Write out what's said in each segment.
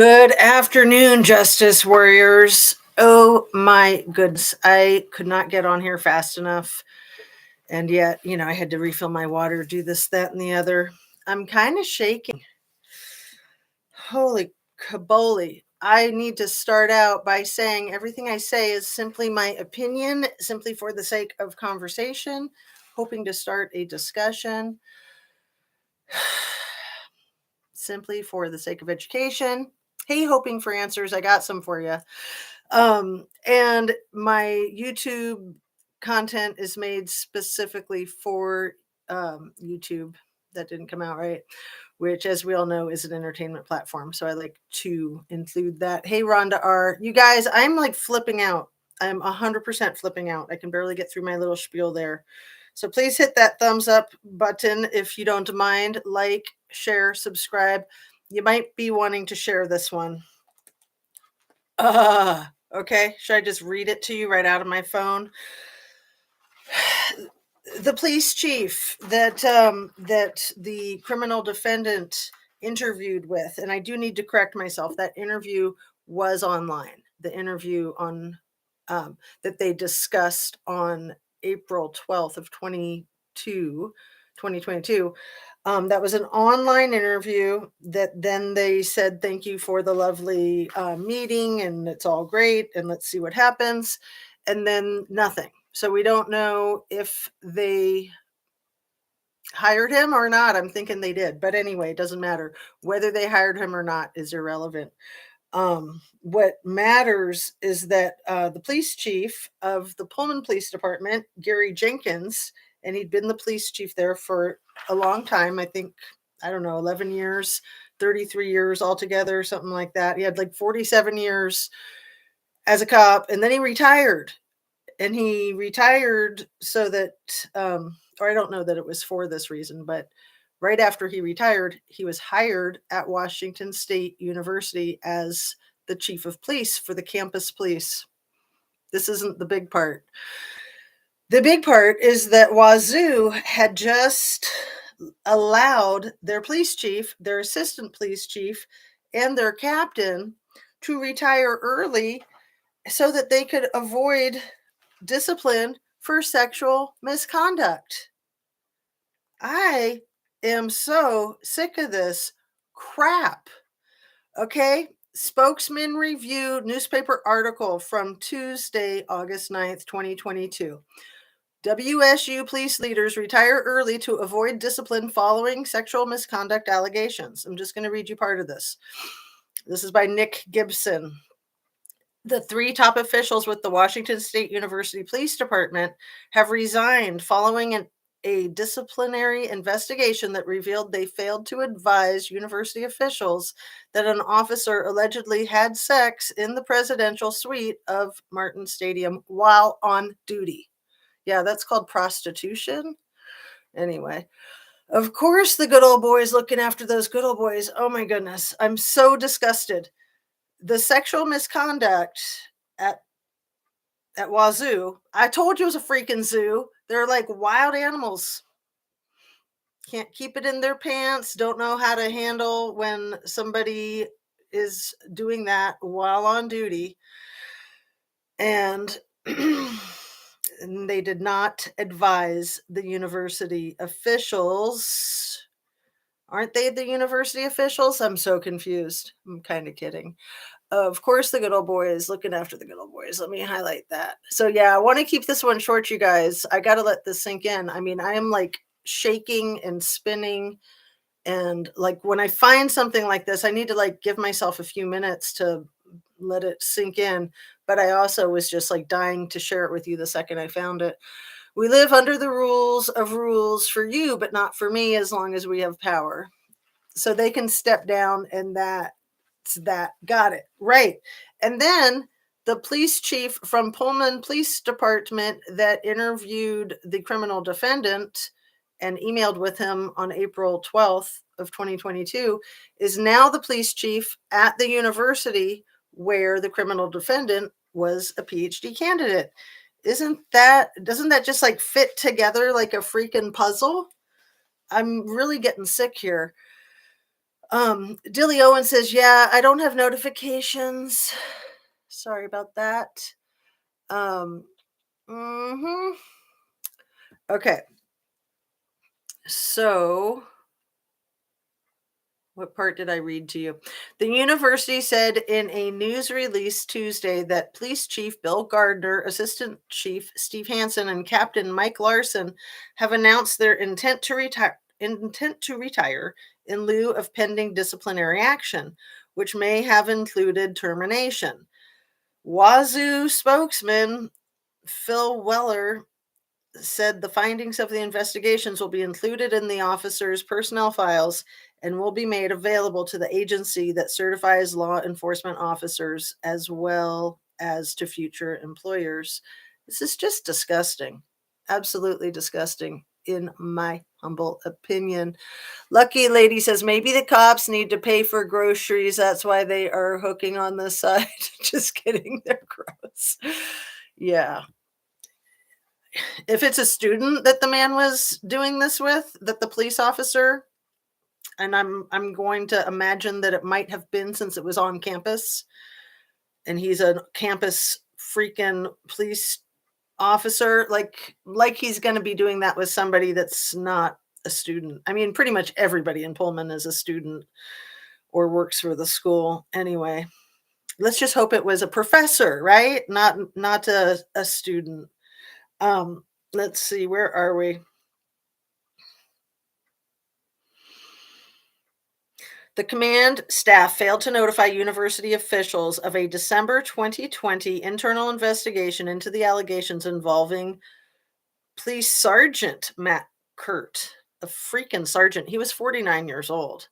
Good afternoon, Justice Warriors. Oh my goodness, I could not get on here fast enough. And yet, I had to refill my water, do this, that, and the other. I'm kind of shaking. Holy caboli. I need to start out by saying everything I say is simply my opinion, simply for the sake of conversation, hoping to start a discussion, simply for the sake of education. Hey, hoping for answers. I got some for you. And my YouTube content is made specifically for YouTube. That didn't come out right, which, as we all know, is an entertainment platform. So I like to include that. Hey, Rhonda R. You guys, I'm like flipping out. I'm 100% flipping out. I can barely get through my little spiel there. So please hit that thumbs up button if you don't mind. Like, share, subscribe. You might be wanting to share this one. Okay. Should I just read it to you right out of my phone? The police chief that the criminal defendant interviewed with, and I do need to correct myself, that interview was online. The interview on that they discussed on April 12th of 2022. That was an online interview that then they said, thank you for the lovely meeting and it's all great and let's see what happens. And then nothing. So we don't know if they hired him or not. I'm thinking they did. But anyway, it doesn't matter. Whether they hired him or not is irrelevant. What matters is that the police chief of the Pullman Police Department, Gary Jenkins, and he'd been the police chief there for a long time. I think, 11 years, 33 years altogether, something like that. He had like 47 years as a cop, and then he retired. And he retired so that, or I don't know that it was for this reason, but right after he retired, he was hired at Washington State University as the chief of police for the campus police. This isn't the big part. The big part is that Wazoo had just allowed their police chief, their assistant police chief, and their captain to retire early so that they could avoid discipline for sexual misconduct. I am so sick of this crap. Okay. Spokesman review newspaper article from Tuesday, August 9th, 2022. WSU police leaders retire early to avoid discipline following sexual misconduct allegations. I'm just going to read you part of this. This is by Nick Gibson. The three top officials with the Washington State University Police Department have resigned following a disciplinary investigation that revealed they failed to advise university officials that an officer allegedly had sex in the presidential suite of Martin Stadium while on duty. Yeah, that's called prostitution. Anyway, of course, the good old boys looking after those good old boys. Oh my goodness, I'm so disgusted. The sexual misconduct at Wazoo, I told you it was a freaking zoo. They're like wild animals. Can't keep it in their pants, don't know how to handle when somebody is doing that while on duty. And they did not advise the university officials. Aren't they the university officials? I'm so confused. I'm kind of kidding. Of course, the good old boys looking after the good old boys. Let me highlight that. So yeah, I want to keep this one short, you guys. I got to let this sink in. I mean, I am like shaking and spinning. And like when I find something like this, I need to like give myself a few minutes to let it sink in. But I also was just like dying to share it with you the second I found it. We live under the rules of rules for you, but not for me, as long as we have power. So they can step down, and that. Got it. Right. And then the police chief from Pullman Police Department that interviewed the criminal defendant and emailed with him on April 12th of 2022 is now the police chief at the university where the criminal defendant was a PhD candidate. Doesn't that just like fit together like a freaking puzzle? I'm really getting sick here. Dilly Owen says, yeah, I don't have notifications. Sorry about that. Um, mhm. Okay. So what part did I read to you? The university said in a news release Tuesday that Police Chief Bill Gardner, Assistant Chief Steve Hansen, and Captain Mike Larson have announced their intent to retire in lieu of pending disciplinary action, which may have included termination. Wazoo spokesman Phil Weller said the findings of the investigations will be included in the officers' personnel files and will be made available to the agency that certifies law enforcement officers as well as to future employers. This is just disgusting. Absolutely disgusting, in my humble opinion. Lucky Lady says maybe the cops need to pay for groceries. That's why they are hooking on this side. Just kidding. They're gross. Yeah, if it's a student that the man was doing this with, that the police officer, and I'm going to imagine that it might have been since it was on campus and he's a campus freaking police officer, like he's going to be doing that with somebody that's not a student. I mean, pretty much everybody in Pullman is a student or works for the school anyway. Let's just hope it was a professor, right? Not a student. um let's see, where are we? The command staff failed to notify university officials of a December 2020 internal investigation into the allegations involving Police Sergeant Matt Kurt, a freaking sergeant. He was 49 years old.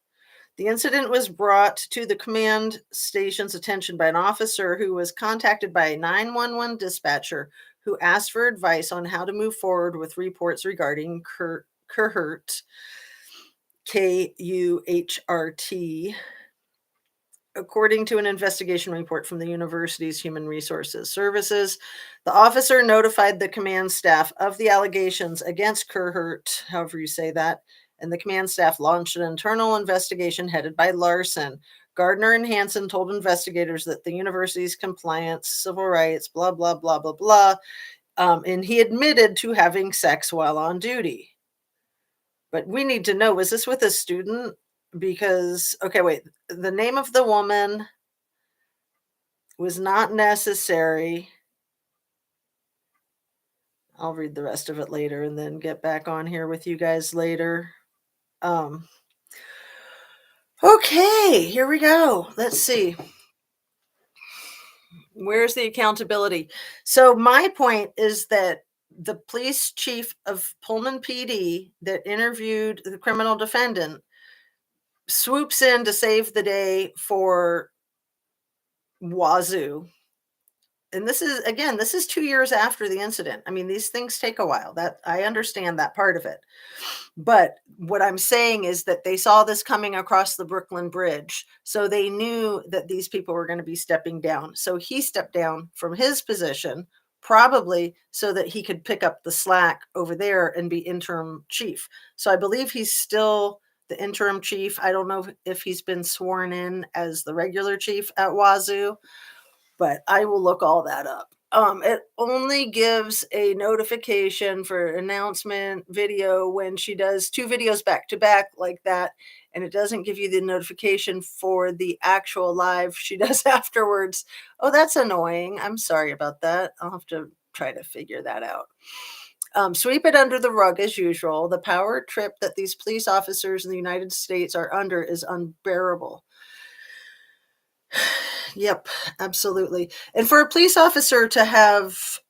The incident was brought to the command station's attention by an officer who was contacted by a 911 dispatcher who asked for advice on how to move forward with reports regarding Kuhrt, Kuhrt. According to an investigation report from the university's Human Resources Services, the officer notified the command staff of the allegations against Kuhrt, however you say that, and the command staff launched an internal investigation headed by Larson. Gardner and Hansen told investigators that the university's compliance, civil rights, blah, blah, blah, blah, blah, and he admitted to having sex while on duty. But we need to know, was this with a student? Because, okay, wait, the name of the woman was not necessary. I'll read the rest of it later and then get back on here with you guys later. Um, okay, here we go. Let's see. Where's the accountability? So, my point is that the police chief of Pullman PD that interviewed the criminal defendant swoops in to save the day for Wazoo. And this is 2 years after the incident. I mean, these things take a while. That I understand that part of it. But what I'm saying is that they saw this coming across the Brooklyn Bridge. So they knew that these people were going to be stepping down. So he stepped down from his position, probably so that he could pick up the slack over there and be interim chief. So I believe he's still the interim chief. I don't know if he's been sworn in as the regular chief at Wazoo, but I will look all that up. It only gives a notification for announcement video when she does 2 videos back to back like that, and it doesn't give you the notification for the actual live she does afterwards. Oh, that's annoying. I'm sorry about that. I'll have to try to figure that out. Sweep it under the rug as usual. The power trip that these police officers in the United States are under is unbearable. Yep, absolutely. And for a police officer to have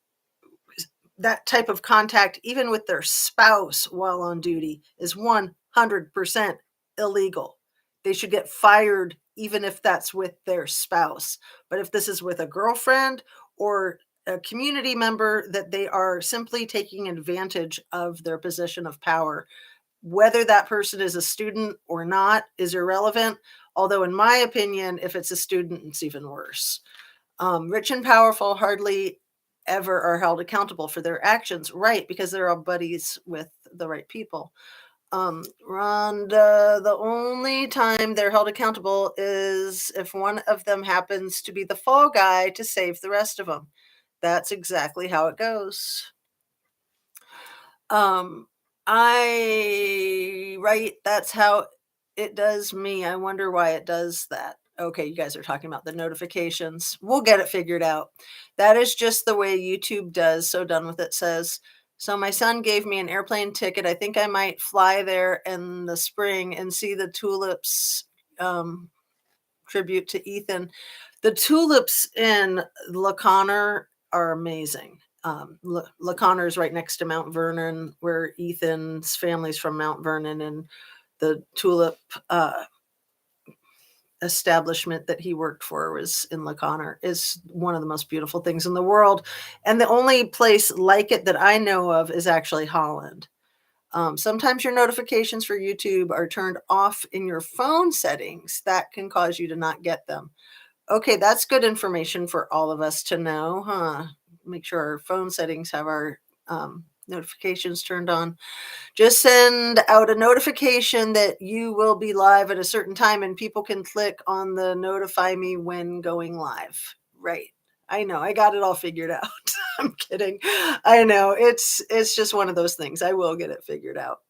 that type of contact, even with their spouse while on duty, is 100% illegal. They should get fired, even if that's with their spouse. But if this is with a girlfriend or a community member, that they are simply taking advantage of their position of power. Whether that person is a student or not is irrelevant. Although, in my opinion, if it's a student, it's even worse. Rich and powerful hardly ever are held accountable for their actions, right? Because they're all buddies with the right people. Rhonda, the only time they're held accountable is if one of them happens to be the fall guy to save the rest of them. That's exactly how it goes. Um, right, that's how it does me. I wonder why it does that. Okay, you guys are talking about the notifications. We'll get it figured out. That is just the way YouTube does. So done with it says, so my son gave me an airplane ticket. I think I might fly there in the spring and see the tulips. Tribute to Ethan. The tulips in La Conner are amazing. La Conner is right next to Mount Vernon, where Ethan's family's from Mount Vernon, and the tulip establishment that he worked for was in La Conner. Is one of the most beautiful things in the world, and the only place like it that I know of is actually Holland. Sometimes your notifications for YouTube are turned off in your phone settings. That can cause you to not get them. Okay, that's good information for all of us to know, huh? Make sure our phone settings have our notifications turned on. Just send out a notification that you will be live at a certain time and people can click on the notify me when going live. Right. I know. I got it all figured out. I'm kidding. I know. It's just one of those things. I will get it figured out.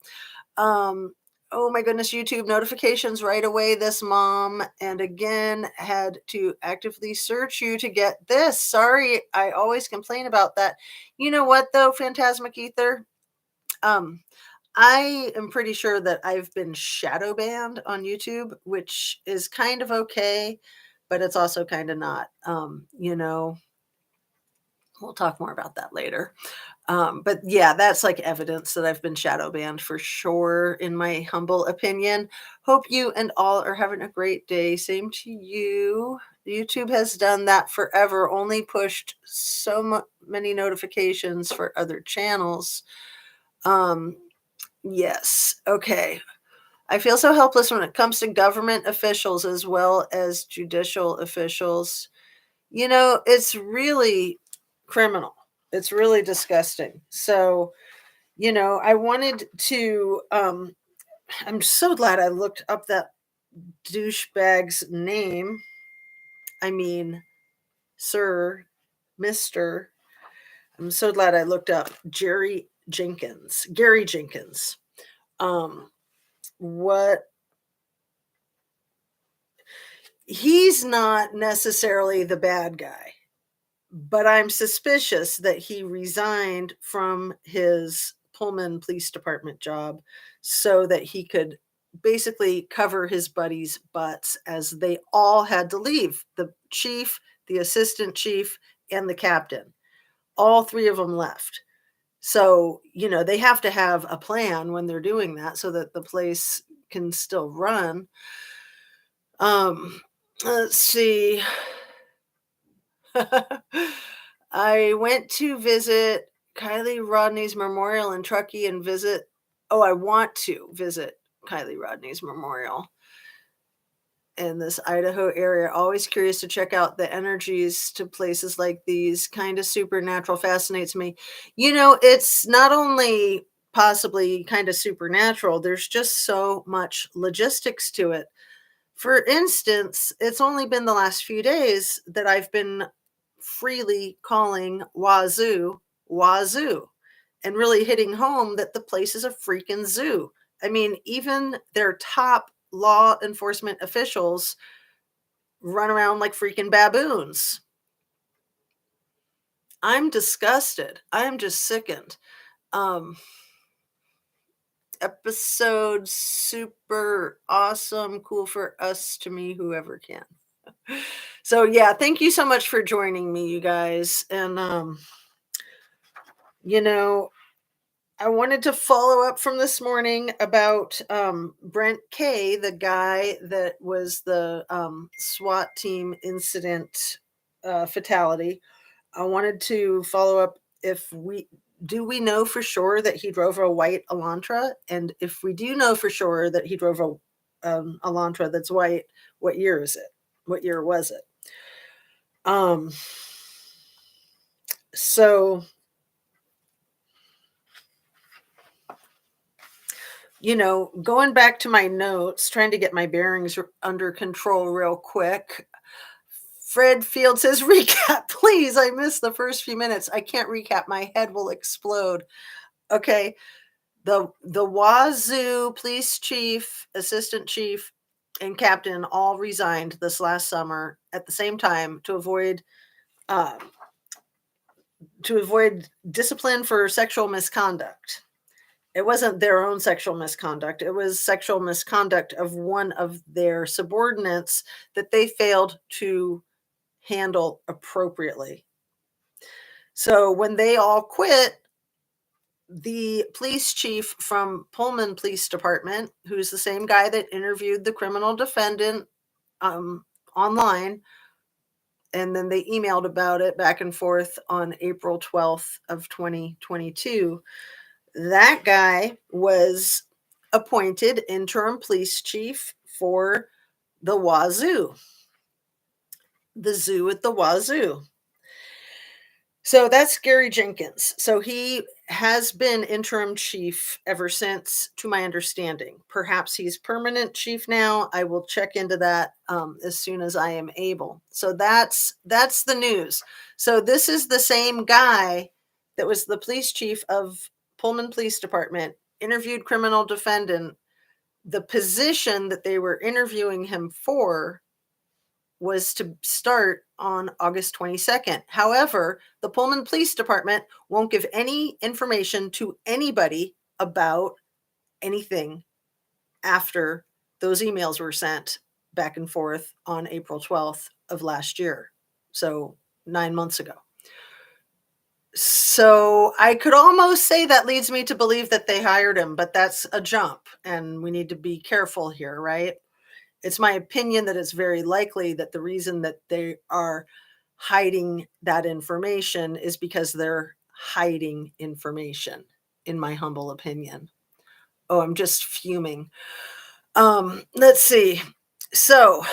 Oh my goodness, YouTube notifications right away. This mom, and again, had to actively search you to get this. Sorry, I always complain about that. You know what, though, Phantasmic Ether? Um, I am pretty sure that I've been shadow banned on YouTube, which is kind of okay, but it's also kind of not. We'll talk more about that later. But yeah, that's like evidence that I've been shadow banned for sure, in my humble opinion. Hope you and all are having a great day. Same to you. YouTube has done that forever, only pushed so many notifications for other channels. Yes. Okay. I feel so helpless when it comes to government officials as well as judicial officials. It's really criminal. It's really disgusting. So, I wanted to I'm so glad I looked up that douchebag's name. I mean, Sir, Mr. I'm so glad I looked up Gary Jenkins. Um what He's not necessarily the bad guy, but I'm suspicious that he resigned from his Pullman Police Department job so that he could basically cover his buddies' butts, as they all had to leave: the chief, the assistant chief, and the captain. All three of them left. So, they have to have a plan when they're doing that so that the place can still run. Let's see. I went to visit Kylie Rodney's memorial in Truckee and visit. Oh, I want to visit Kylie Rodney's memorial in this Idaho area. Always curious to check out the energies to places like these. Kind of supernatural fascinates me. It's not only possibly kind of supernatural, there's just so much logistics to it. For instance, it's only been the last few days that I've been freely calling Wazoo, Wazoo, and really hitting home that the place is a freaking zoo. I mean, even their top law enforcement officials run around like freaking baboons. I'm disgusted. I'm just sickened. Um, Episode super awesome, cool for us, to me, whoever can. So yeah, thank you so much for joining me, you guys. And you know, I wanted to follow up from this morning about Brent K, the guy that was the SWAT team incident fatality. I wanted to follow up, if we know for sure that he drove a white Elantra, and if we do know for sure that he drove a Elantra that's white, what year is it? What year was it? Um, so Going back to my notes, trying to get my bearings under control real quick. Fred Field says, recap, please. I missed the first few minutes. I can't recap. My head will explode. Okay. The Wazoo police chief, assistant chief, and captain all resigned this last summer at the same time uh, to avoid discipline for sexual misconduct. It wasn't their own sexual misconduct. It was sexual misconduct of one of their subordinates that they failed to handle appropriately. So when they all quit, the police chief from Pullman Police Department, who's the same guy that interviewed the criminal defendant online, and then they emailed about it back and forth on April 12th of 2022. That guy was appointed interim police chief for the Wazoo, the zoo at the Wazoo. So that's Gary Jenkins. So he has been interim chief ever since, to my understanding. Perhaps he's permanent chief now. I will check into that as soon as I am able. So that's the news. So this is the same guy that was the police chief of Pullman Police Department, interviewed criminal defendant. The position that they were interviewing him for was to start on August 22nd. However, the Pullman Police Department won't give any information to anybody about anything after those emails were sent back and forth on April 12th of last year. So 9 months ago. So I could almost say that leads me to believe that they hired him, but that's a jump and we need to be careful here, right? It's my opinion that it's very likely that the reason that they are hiding that information is because they're hiding information, in my humble opinion. Oh, I'm just fuming. Let's see. So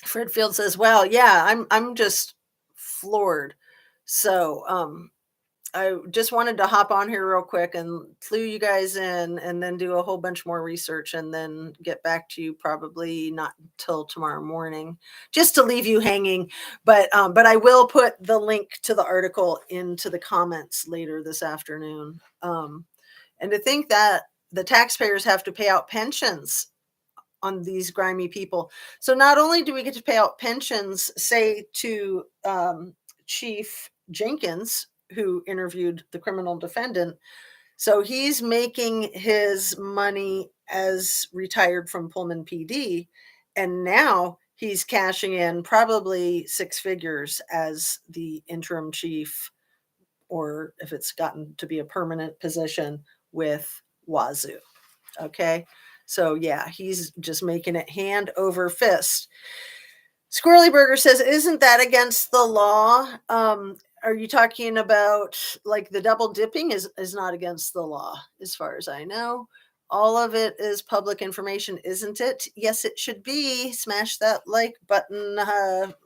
Fred Field says, "Well, yeah, I'm just floored." So I just wanted to hop on here real quick and clue you guys in and then do a whole bunch more research and then get back to you probably not until tomorrow morning, just to leave you hanging. But I will put the link to the article into the comments later this afternoon. And to think that the taxpayers have to pay out pensions on these grimy people. So not only do we get to pay out pensions, say to Chief Jenkins, who interviewed the criminal defendant. So he's making his money as retired from Pullman PD. And now he's cashing in probably six figures as the interim chief, or if it's gotten to be a permanent position with Wazoo. Okay. So yeah, he's just making it hand over fist. Squirrely Burger says, isn't that against the law? Are you talking about like the double dipping is not against the law, as far as I know. All of it is public information, isn't it? Yes, it should be. Smash that like button,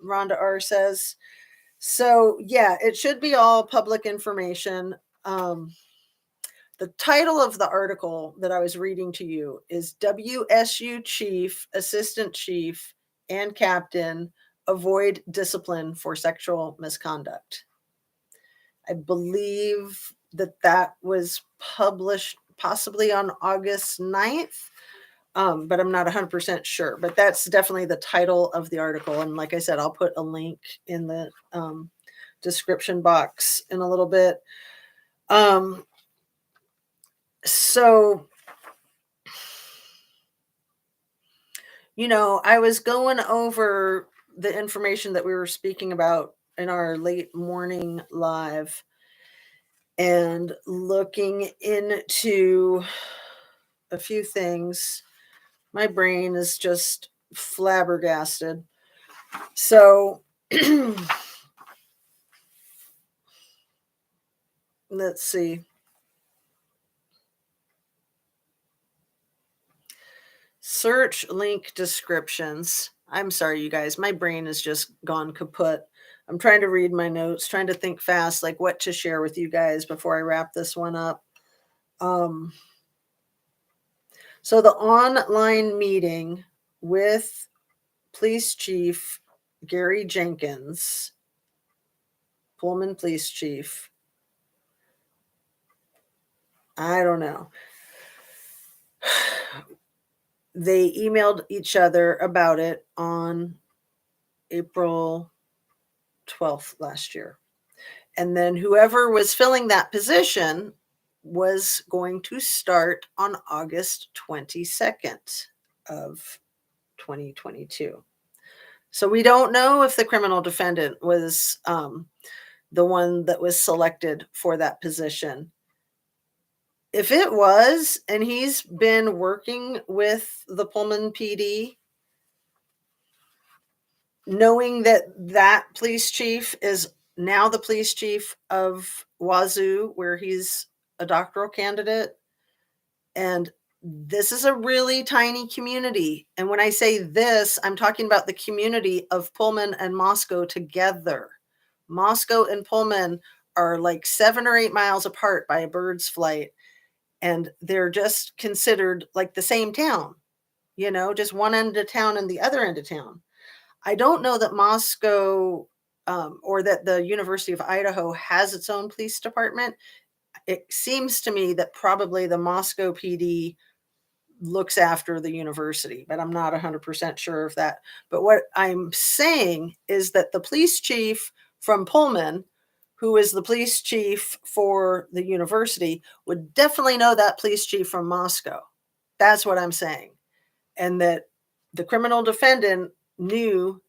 Rhonda R says. So yeah, it should be all public information. The title of the article that I was reading to you is WSU Chief, Assistant Chief, and Captain Avoid Discipline for Sexual Misconduct. I believe that was published possibly on August 9th, but I'm not 100% sure. But that's definitely the title of the article. And like I said, I'll put a link in the description box in a little bit. So, I was going over the information that we were speaking about in our late morning live and looking into a few things. My brain is just flabbergasted. So, let's see. Search link descriptions. I'm sorry, you guys. My brain has just gone kaput. I'm trying to read my notes, trying to think fast, like what to share with you guys before I wrap this one up. So the online meeting with Police Chief Gary Jenkins, Pullman Police Chief, I don't know. They emailed each other about it on April 12th last year. And then whoever was filling that position was going to start on August 22nd of 2022. So we don't know if the criminal defendant was the one that was selected for that position. If it was, and he's been working with the Pullman PD, knowing that that police chief is now the police chief of Wazoo, where he's a doctoral candidate, and this is a really tiny community. And when I say this, I'm talking about the community of Pullman and Moscow together. Moscow and Pullman are like 7 or 8 miles apart by a bird's flight, and they're just considered like the same town, just one end of town and the other end of town. I don't know that Moscow or that the University of Idaho has its own police department. It seems to me that probably the Moscow PD looks after the university, but I'm not 100% sure of that. But what I'm saying is that the police chief from Pullman, who is the police chief for the university, would definitely know that police chief from Moscow. That's what I'm saying. And that the criminal defendant knew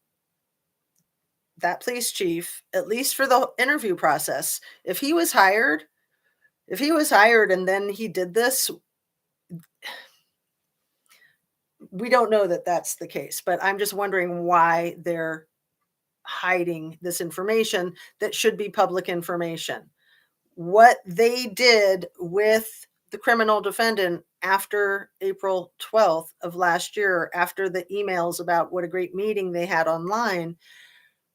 that police chief, at least for the interview process. If he was hired and then he did this, we don't know that that's the case, but I'm just wondering why they're hiding this information that should be public information. What they did with the criminal defendant after April 12th of last year, after the emails about what a great meeting they had online,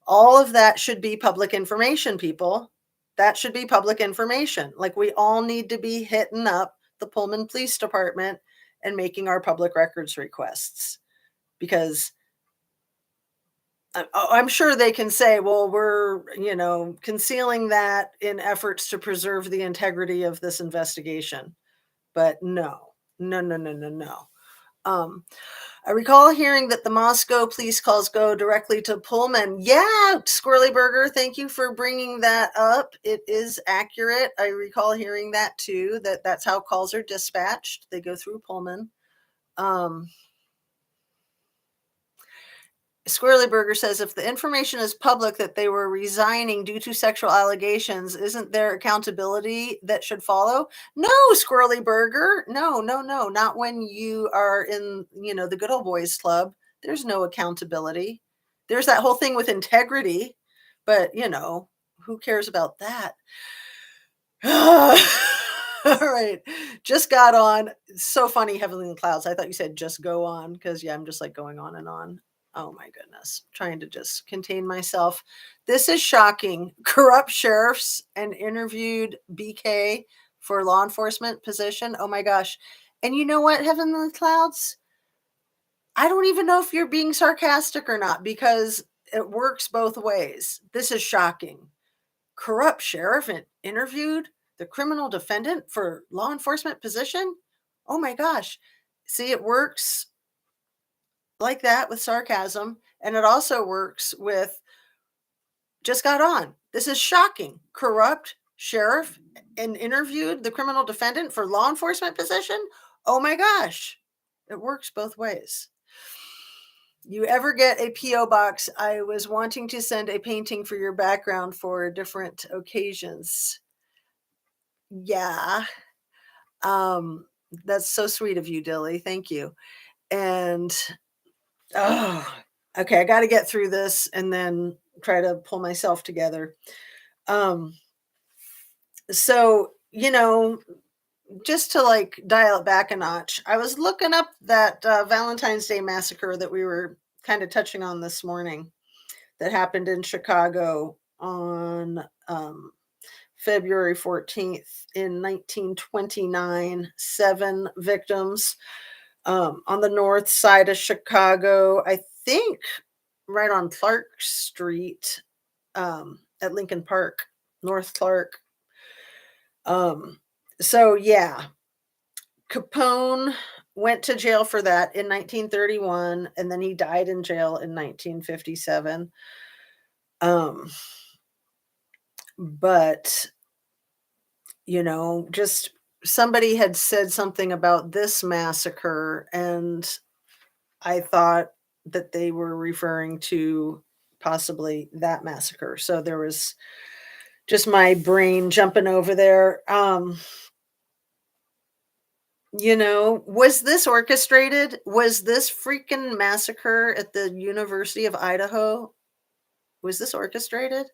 all of that should be public information, people. That should be public information. Like, we all need to be hitting up the Pullman Police Department and making our public records requests, because I'm sure they can say, well, we're, concealing that in efforts to preserve the integrity of this investigation. But no, no, no, no, no, no. I recall hearing that the Moscow police calls go directly to Pullman. Yeah, Squirrely Burger, thank you for bringing that up. It is accurate. I recall hearing that too, that's how calls are dispatched. They go through Pullman. Squirrely Burger says, if the information is public that they were resigning due to sexual allegations, isn't there accountability that should follow? No, Squirrely Burger. No, no, no. Not when you are in, the good old boys club. There's no accountability. There's that whole thing with integrity, but who cares about that? All right. Just got on. It's so funny, Heavenly in the Clouds. I thought you said just go on, because I'm just like going on and on. Oh my goodness. Trying to just contain myself. This is shocking. Corrupt sheriffs and interviewed BK for law enforcement position. Oh my gosh. And you know what, Heavenly Clouds? I don't even know if you're being sarcastic or not, because it works both ways. This is shocking. Corrupt sheriff interviewed the criminal defendant for law enforcement position. Oh my gosh. See, it works like that with sarcasm, and it also works with just got on. This is shocking. Corrupt sheriff and interviewed the criminal defendant for law enforcement position. Oh my gosh. It works both ways. You ever get a P.O. box? I was wanting to send a painting for your background for different occasions. Yeah. That's so sweet of you, Dilly. Thank you. And oh, okay, I got to get through this and then try to pull myself together. So, just to like dial it back a notch, I was looking up that Valentine's Day massacre that we were kind of touching on this morning, that happened in Chicago on February 14th in 1929. 7 victims. on the north side of Chicago, I think right on Clark Street, at Lincoln Park, North Clark. Um, so yeah, Capone went to jail for that in 1931, and then he died in jail in 1957. Um, but just somebody had said something about this massacre, and I thought that they were referring to possibly that massacre. So there was just my brain jumping over there. Was this orchestrated? Was this freaking massacre at the University of Idaho? Was this orchestrated?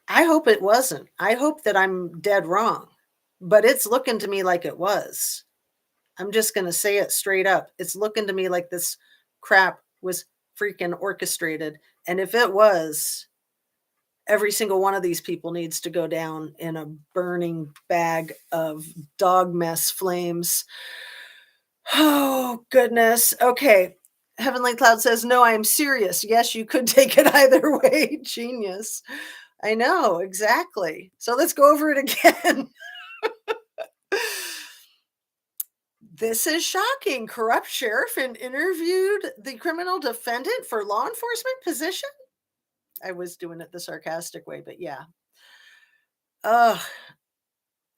I hope it wasn't. I hope that I'm dead wrong, but it's looking to me like it was. I'm just going to say it straight up. It's looking to me like this crap was freaking orchestrated. And if it was, every single one of these people needs to go down in a burning bag of dog mess flames. Oh, goodness. Okay. Heavenly Cloud says, no, I am serious. Yes, you could take it either way. Genius. I know, exactly. So let's go over it again. This is shocking. Corrupt sheriff and interviewed the criminal defendant for law enforcement position. I was doing it the sarcastic way, but yeah. Ugh,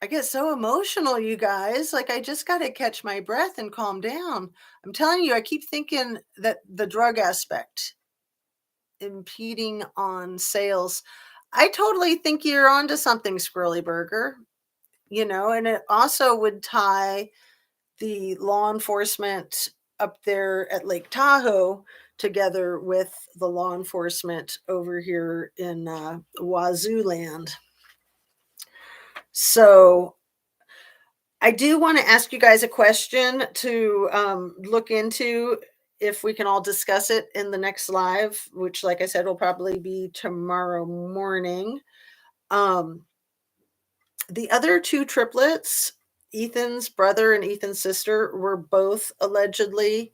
I get so emotional, you guys. Like, I just got to catch my breath and calm down. I'm telling you, I keep thinking that the drug aspect impeding on sales. I totally think you're onto something, Squirrely Burger. And it also would tie the law enforcement up there at Lake Tahoe together with the law enforcement over here in Wazoo land. So I do want to ask you guys a question to look into if we can all discuss it in the next live, which, like I said, will probably be tomorrow morning. Um, the other two triplets, Ethan's brother and Ethan's sister, were both allegedly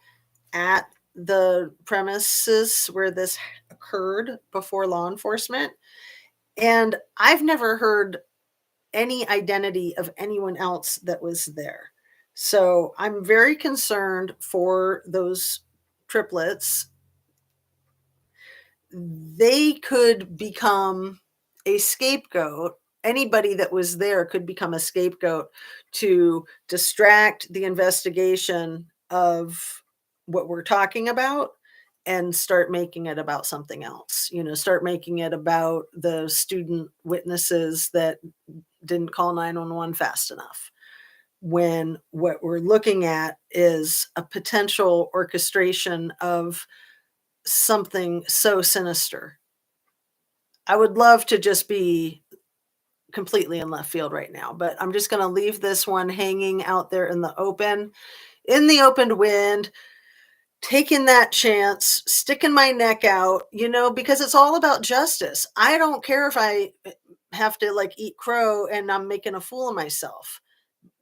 at the premises where this occurred before law enforcement. And I've never heard any identity of anyone else that was there. So I'm very concerned for those triplets. They could become a scapegoat. Anybody that was there could become a scapegoat to distract the investigation of what we're talking about and start making it about something else. Start making it about the student witnesses that didn't call 911 fast enough, when what we're looking at is a potential orchestration of something so sinister. I would love to just be completely in left field right now, but I'm just going to leave this one hanging out there in the open wind, taking that chance, sticking my neck out, because it's all about justice. I don't care if I have to like eat crow and I'm making a fool of myself.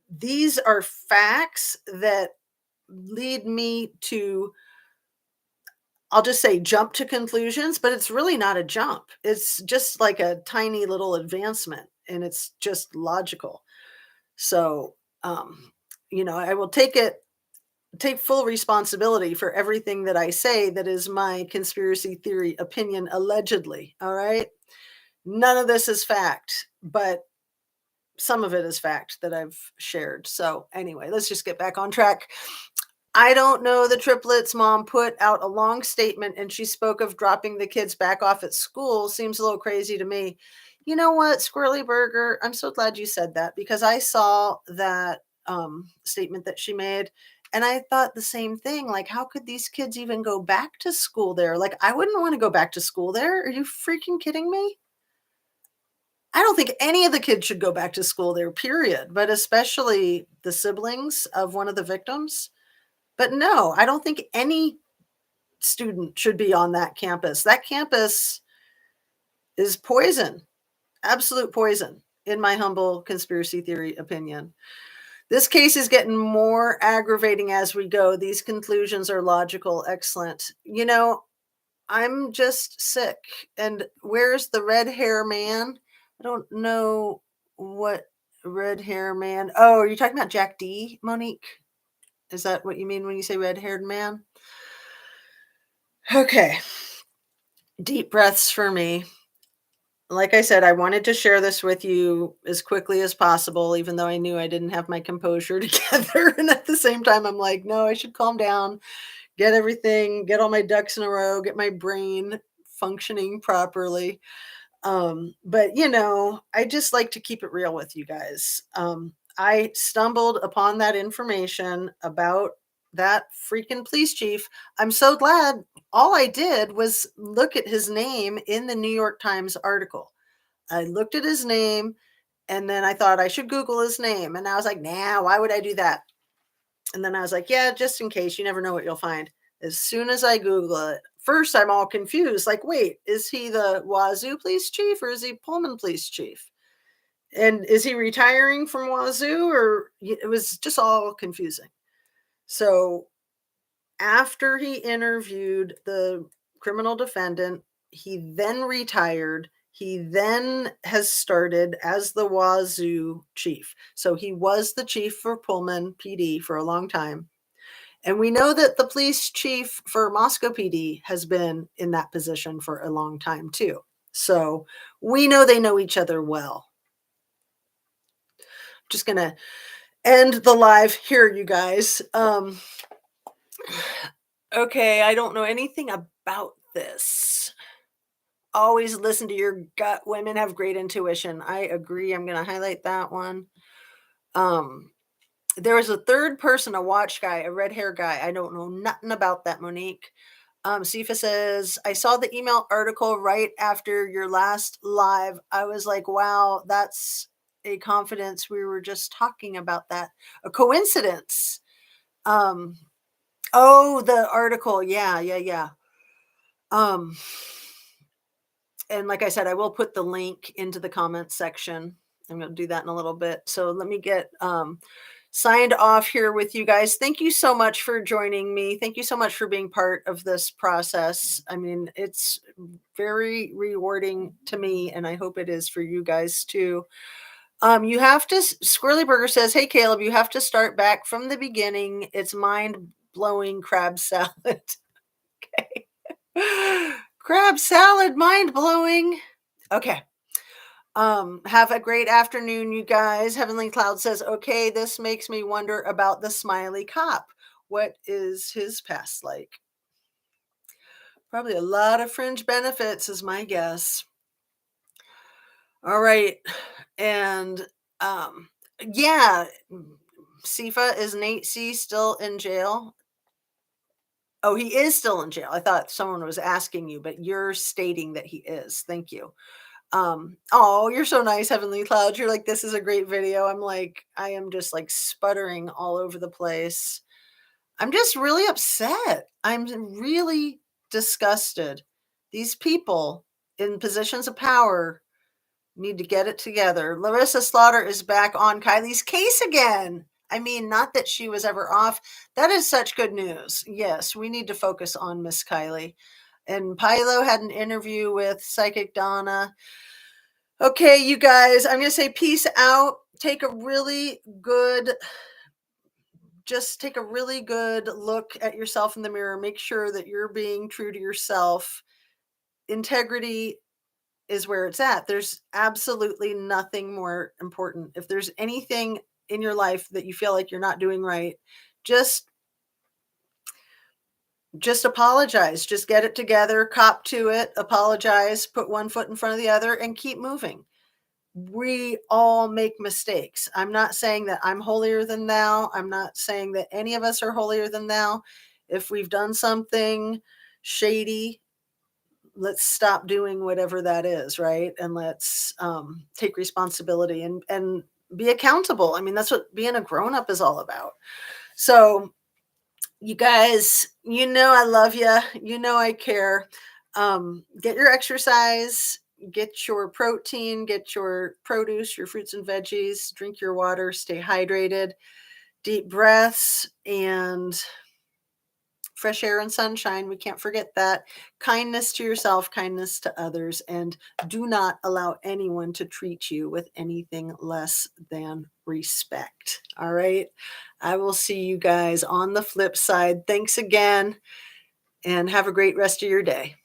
These are facts that lead me to, I'll just say, jump to conclusions, but it's really not a jump. It's just like a tiny little advancement, and it's just logical. So, I will take full responsibility for everything that I say that is my conspiracy theory opinion, allegedly. All right. None of this is fact, but some of it is fact that I've shared. So, anyway, let's just get back on track. I don't know. The triplets' mom put out a long statement and she spoke of dropping the kids back off at school. Seems a little crazy to me. You know what, Squirrely Burger? I'm so glad you said that, because I saw that statement that she made and I thought the same thing. Like, how could these kids even go back to school there? Like, I wouldn't want to go back to school there. Are you freaking kidding me? I don't think any of the kids should go back to school there, period. But especially the siblings of one of the victims. But no, I don't think any student should be on that campus. That campus is poison, absolute poison, in my humble conspiracy theory opinion. This case is getting more aggravating as we go. These conclusions are logical. Excellent. I'm just sick. And where's the red hair man? I don't know what red hair man. Oh, are you talking about Jack D, Monique? Is that what you mean when you say red haired man? Okay. Deep breaths for me. Like I said, I wanted to share this with you as quickly as possible, even though I knew I didn't have my composure together. And at the same time, I'm like, no, I should calm down, get everything, get all my ducks in a row, get my brain functioning properly. But I just like to keep it real with you guys. I stumbled upon that information about that freaking police chief. I'm so glad all I did was look at his name in the New York Times article. I looked at his name and then I thought I should Google his name. And I was like, nah, why would I do that? And then I was like, yeah, just in case, you never know what you'll find. As soon as I Google it, first I'm all confused. Like, wait, is he the Wazoo police chief or is he Pullman police chief? And is he retiring from Wazoo, or it was just all confusing. So after he interviewed the criminal defendant, he then retired. He then has started as the Wazoo chief. So he was the chief for Pullman PD for a long time. And we know that the police chief for Moscow PD has been in that position for a long time too. So we know they know each other well. Just going to end the live here, you guys. Okay, I don't know anything about this. Always listen to your gut. Women have great intuition. I agree. I'm going to highlight that one. There was a third person, a watch guy, a red hair guy. I don't know nothing about that, Monique. Sifa says, I saw the email article right after your last live. I was like, wow, that's a confidence. We were just talking about that. A coincidence. Oh, the article. Yeah. And like I said, I will put the link into the comments section. I'm going to do that in a little bit. So let me get signed off here with you guys. Thank you so much for joining me. Thank you so much for being part of this process. I mean, it's very rewarding to me, and I hope it is for you guys too. You have to, Squirrely Burger says, hey, Caleb, you have to start back from the beginning. It's mind blowing crab salad. Okay. Crab salad, mind blowing. Okay. Have a great afternoon, you guys. Heavenly Cloud says, okay, this makes me wonder about the smiley cop. What is his past like? Probably a lot of fringe benefits is my guess. All right. And yeah, Sifa, is Nate C still in jail? Oh, he is still in jail. I thought someone was asking you, but you're stating that he is. Thank you. Oh, you're so nice, Heavenly Clouds. You're like, this is a great video. I'm like, I am just like sputtering all over the place. I'm just really upset. I'm really disgusted. These people in positions of power need to get it together. Larissa Slaughter is back on Kylie's case again. I mean, not that she was ever off. That is such good news. Yes, we need to focus on Miss Kylie. And Pilo had an interview with Psychic Donna. Okay, you guys, I'm going to say peace out. Take a really good look at yourself in the mirror. Make sure that you're being true to yourself. Integrity is where it's at. There's absolutely nothing more important. If there's anything in your life that you feel like you're not doing right, just apologize. Just get it together, cop to it, apologize, put one foot in front of the other, and keep moving. We all make mistakes. I'm not saying that I'm holier than thou. I'm not saying that any of us are holier than thou. If we've done something shady, let's stop doing whatever that is, right? And let's take responsibility and be accountable. I mean, that's what being a grown-up is all about. So you guys, I love you. I care. Get your exercise. get your protein, get your produce, your fruits and veggies, drink your water, stay hydrated, deep breaths, and fresh air and sunshine. We can't forget that. Kindness to yourself, kindness to others, and do not allow anyone to treat you with anything less than respect. All right. I will see you guys on the flip side. Thanks again, and have a great rest of your day.